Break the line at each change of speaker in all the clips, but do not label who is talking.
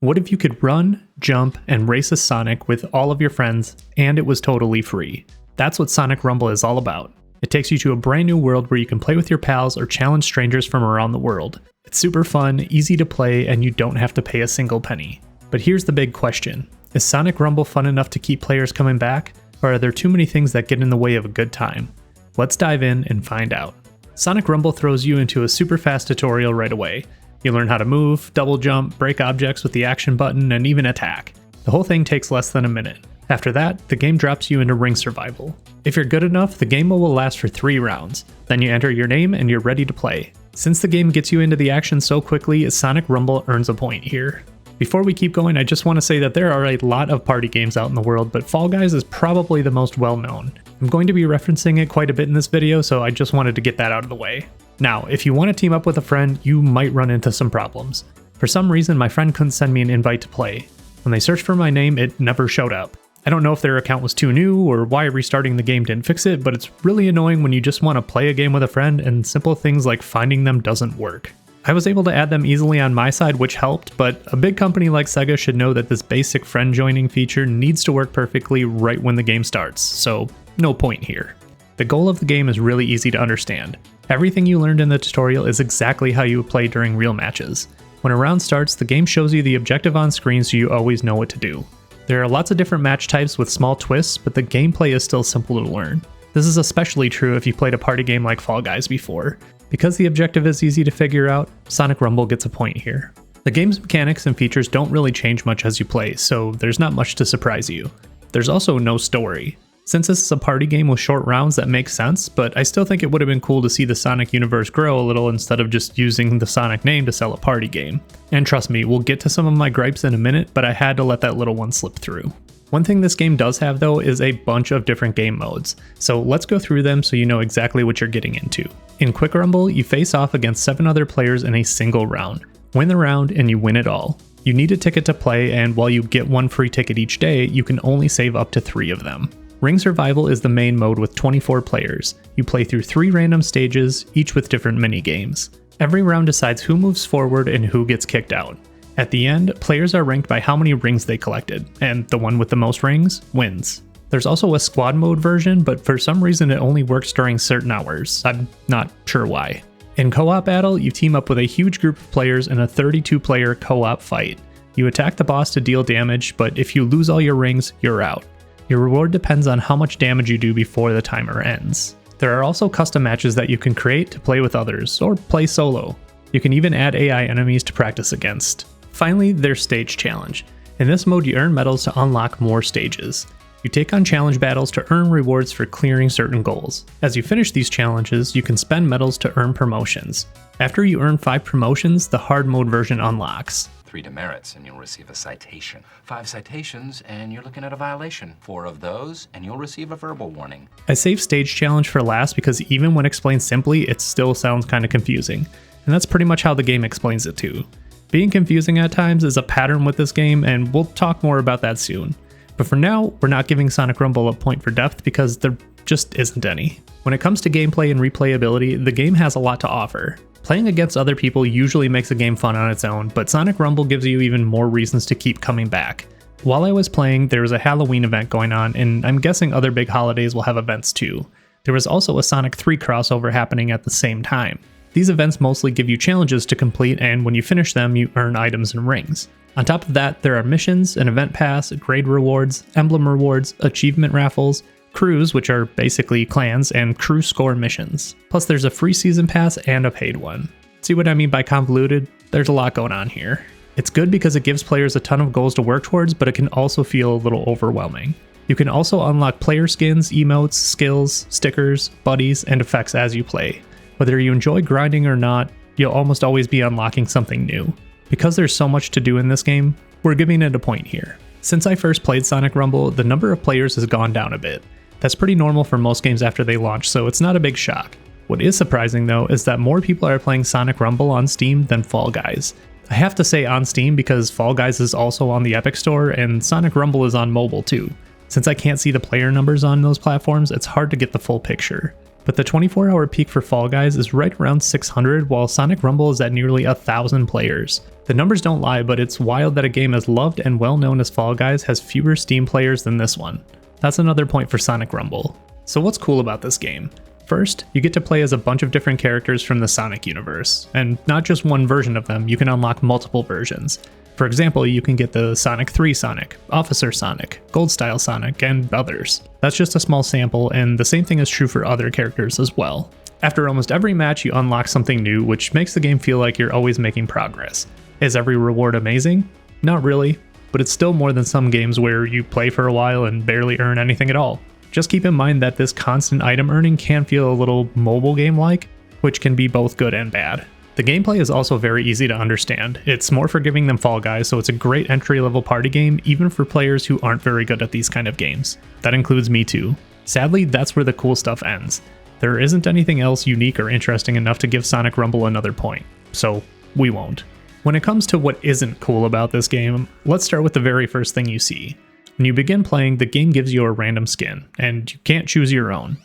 What if you could run, jump, and race as Sonic with all of your friends, and it was totally free? That's what Sonic Rumble is all about. It takes you to a brand new world where you can play with your pals or challenge strangers from around the world. It's super fun, easy to play, and you don't have to pay a single penny. But here's the big question. Is Sonic Rumble fun enough to keep players coming back, or are there too many things that get in the way of a good time? Let's dive in and find out. Sonic Rumble throws you into a super fast tutorial right away. You learn how to move, double jump, break objects with the action button, and even attack. The whole thing takes less than a minute. After that, the game drops you into ring survival. If you're good enough, the game will last for 3 rounds. Then you enter your name and you're ready to play. Since the game gets you into the action so quickly, Sonic Rumble earns a point here. Before we keep going, I just want to say that there are a lot of party games out in the world, but Fall Guys is probably the most well known. I'm going to be referencing it quite a bit in this video, so I just wanted to get that out of the way. Now, if you want to team up with a friend, you might run into some problems. For some reason, my friend couldn't send me an invite to play. When they searched for my name, it never showed up. I don't know if their account was too new or why restarting the game didn't fix it, but it's really annoying when you just want to play a game with a friend and simple things like finding them doesn't work. I was able to add them easily on my side, which helped, but a big company like Sega should know that this basic friend joining feature needs to work perfectly right when the game starts, so no point here. The goal of the game is really easy to understand. Everything you learned in the tutorial is exactly how you would play during real matches. When a round starts, the game shows you the objective on screen so you always know what to do. There are lots of different match types with small twists, but the gameplay is still simple to learn. This is especially true if you played a party game like Fall Guys before. Because the objective is easy to figure out, Sonic Rumble gets a point here. The game's mechanics and features don't really change much as you play, so there's not much to surprise you. There's also no story. Since this is a party game with short rounds, that makes sense, but I still think it would have been cool to see the Sonic universe grow a little instead of just using the Sonic name to sell a party game. And trust me, we'll get to some of my gripes in a minute, but I had to let that little one slip through. One thing this game does have though is a bunch of different game modes, so let's go through them so you know exactly what you're getting into. In Quick Rumble, you face off against 7 other players in a single round. Win the round and you win it all. You need a ticket to play, and while you get 1 free ticket each day, you can only save up to 3 of them. Ring Survival is the main mode with 24 players. You play through 3 random stages, each with different mini-games. Every round decides who moves forward and who gets kicked out. At the end, players are ranked by how many rings they collected, and the one with the most rings wins. There's also a squad mode version, but for some reason it only works during certain hours. I'm not sure why. In co-op battle, you team up with a huge group of players in a 32-player co-op fight. You attack the boss to deal damage, but if you lose all your rings, you're out. Your reward depends on how much damage you do before the timer ends. There are also custom matches that you can create to play with others, or play solo. You can even add AI enemies to practice against. Finally, there's Stage Challenge. In this mode, you earn medals to unlock more stages. You take on challenge battles to earn rewards for clearing certain goals. As you finish these challenges, you can spend medals to earn promotions. After you earn 5 promotions, the hard mode version unlocks.
3 demerits and you'll receive a citation. 5 citations and you're looking at a violation. 4 of those and you'll receive a verbal warning.
I saved Stage Challenge for last because even when explained simply, it still sounds kind of confusing. And that's pretty much how the game explains it too. Being confusing at times is a pattern with this game, and we'll talk more about that soon. But for now, we're not giving Sonic Rumble a point for depth because there just isn't any. When it comes to gameplay and replayability, the game has a lot to offer. Playing against other people usually makes a game fun on its own, but Sonic Rumble gives you even more reasons to keep coming back. While I was playing, there was a Halloween event going on, and I'm guessing other big holidays will have events too. There was also a Sonic 3 crossover happening at the same time. These events mostly give you challenges to complete, and when you finish them, you earn items and rings. On top of that, there are missions, an event pass, grade rewards, emblem rewards, achievement raffles, crews, which are basically clans, and crew score missions. Plus there's a free season pass and a paid one. See what I mean by convoluted? There's a lot going on here. It's good because it gives players a ton of goals to work towards, but it can also feel a little overwhelming. You can also unlock player skins, emotes, skills, stickers, buddies, and effects as you play. Whether you enjoy grinding or not, you'll almost always be unlocking something new. Because there's so much to do in this game, we're giving it a point here. Since I first played Sonic Rumble, the number of players has gone down a bit. That's pretty normal for most games after they launch, so it's not a big shock. What is surprising though is that more people are playing Sonic Rumble on Steam than Fall Guys. I have to say on Steam because Fall Guys is also on the Epic Store and Sonic Rumble is on mobile too. Since I can't see the player numbers on those platforms, it's hard to get the full picture. But the 24-hour peak for Fall Guys is right around 600, while Sonic Rumble is at nearly 1,000 players. The numbers don't lie, but it's wild that a game as loved and well known as Fall Guys has fewer Steam players than this one. That's another point for Sonic Rumble. So what's cool about this game? First, you get to play as a bunch of different characters from the Sonic universe, and not just one version of them, you can unlock multiple versions. For example, you can get the Sonic 3 Sonic, Officer Sonic, Gold Style Sonic, and others. That's just a small sample, and the same thing is true for other characters as well. After almost every match, you unlock something new, which makes the game feel like you're always making progress. Is every reward amazing? Not really, but it's still more than some games where you play for a while and barely earn anything at all. Just keep in mind that this constant item earning can feel a little mobile game-like, which can be both good and bad. The gameplay is also very easy to understand. It's more forgiving than Fall Guys, so it's a great entry-level party game even for players who aren't very good at these kind of games. That includes me too. Sadly, that's where the cool stuff ends. There isn't anything else unique or interesting enough to give Sonic Rumble another point, so we won't. When it comes to what isn't cool about this game, let's start with the very first thing you see. When you begin playing, the game gives you a random skin, and you can't choose your own.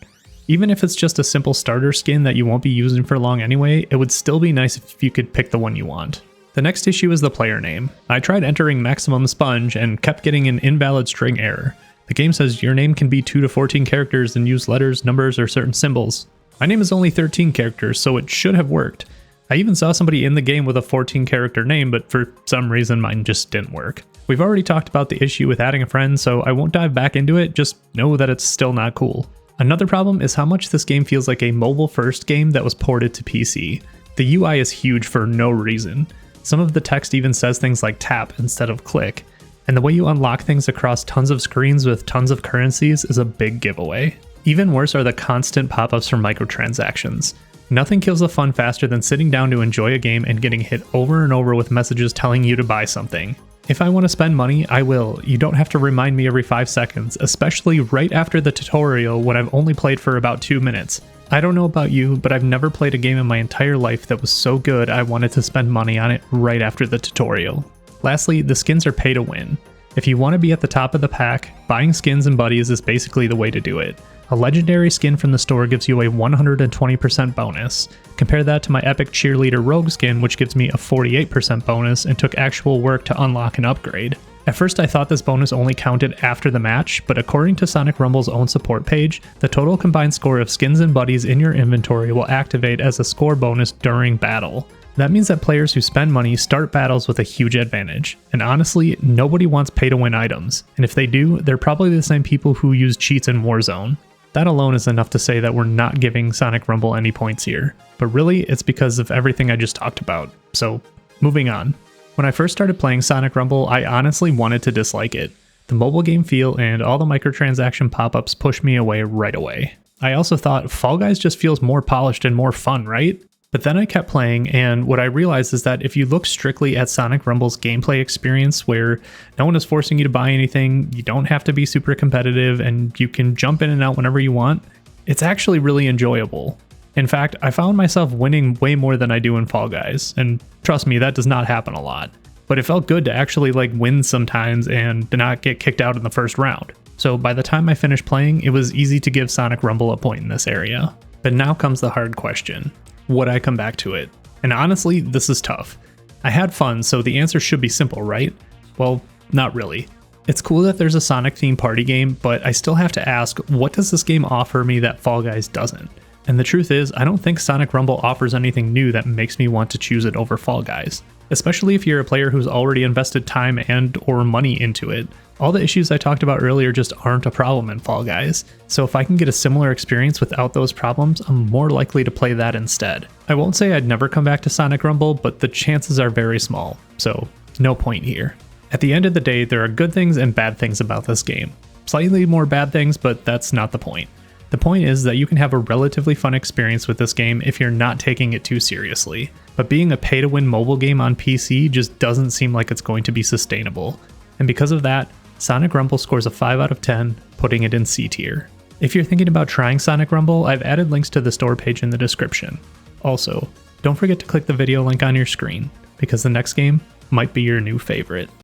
Even if it's just a simple starter skin that you won't be using for long anyway, it would still be nice if you could pick the one you want. The next issue is the player name. I tried entering MaximumSponge and kept getting an invalid string error. The game says your name can be 2 to 14 characters and use letters, numbers, or certain symbols. My name is only 13 characters, so it should have worked. I even saw somebody in the game with a 14 character name, but for some reason mine just didn't work. We've already talked about the issue with adding a friend, so I won't dive back into it, just know that it's still not cool. Another problem is how much this game feels like a mobile-first game that was ported to PC. The UI is huge for no reason. Some of the text even says things like tap instead of click, and the way you unlock things across tons of screens with tons of currencies is a big giveaway. Even worse are the constant pop-ups for microtransactions. Nothing kills the fun faster than sitting down to enjoy a game and getting hit over and over with messages telling you to buy something. If I want to spend money, I will. You don't have to remind me every 5 seconds, especially right after the tutorial when I've only played for about 2 minutes. I don't know about you, but I've never played a game in my entire life that was so good I wanted to spend money on it right after the tutorial. Lastly, the skins are pay to win. If you want to be at the top of the pack, buying skins and buddies is basically the way to do it. A legendary skin from the store gives you a 120% bonus. Compare that to my epic cheerleader rogue skin, which gives me a 48% bonus and took actual work to unlock and upgrade. At first I thought this bonus only counted after the match, but according to Sonic Rumble's own support page, the total combined score of skins and buddies in your inventory will activate as a score bonus during battle. That means that players who spend money start battles with a huge advantage. And honestly, nobody wants pay-to-win items, and if they do, they're probably the same people who use cheats in Warzone. That alone is enough to say that we're not giving Sonic Rumble any points here, but really it's because of everything I just talked about. So, moving on. When I first started playing Sonic Rumble, I honestly wanted to dislike it. The mobile game feel and all the microtransaction pop-ups pushed me away right away. I also thought Fall Guys just feels more polished and more fun, right? But then I kept playing, and what I realized is that if you look strictly at Sonic Rumble's gameplay experience, where no one is forcing you to buy anything, you don't have to be super competitive, and you can jump in and out whenever you want, it's actually really enjoyable. In fact, I found myself winning way more than I do in Fall Guys, and trust me, that does not happen a lot. But it felt good to actually win sometimes and to not get kicked out in the first round. So by the time I finished playing, it was easy to give Sonic Rumble a point in this area. But now comes the hard question. Would I come back to it? And honestly, this is tough. I had fun, so the answer should be simple, right? Well, not really. It's cool that there's a Sonic themed party game, but I still have to ask, what does this game offer me that Fall Guys doesn't? And the truth is, I don't think Sonic Rumble offers anything new that makes me want to choose it over Fall Guys. Especially if you're a player who's already invested time and or money into it. All the issues I talked about earlier just aren't a problem in Fall Guys, so if I can get a similar experience without those problems, I'm more likely to play that instead. I won't say I'd never come back to Sonic Rumble, but the chances are very small, so no point here. At the end of the day, there are good things and bad things about this game. Slightly more bad things, but that's not the point. The point is that you can have a relatively fun experience with this game if you're not taking it too seriously, but being a pay-to-win mobile game on PC just doesn't seem like it's going to be sustainable. And because of that, Sonic Rumble scores a 5 out of 10, putting it in C tier. If you're thinking about trying Sonic Rumble, I've added links to the store page in the description. Also, don't forget to click the video link on your screen, because the next game might be your new favorite.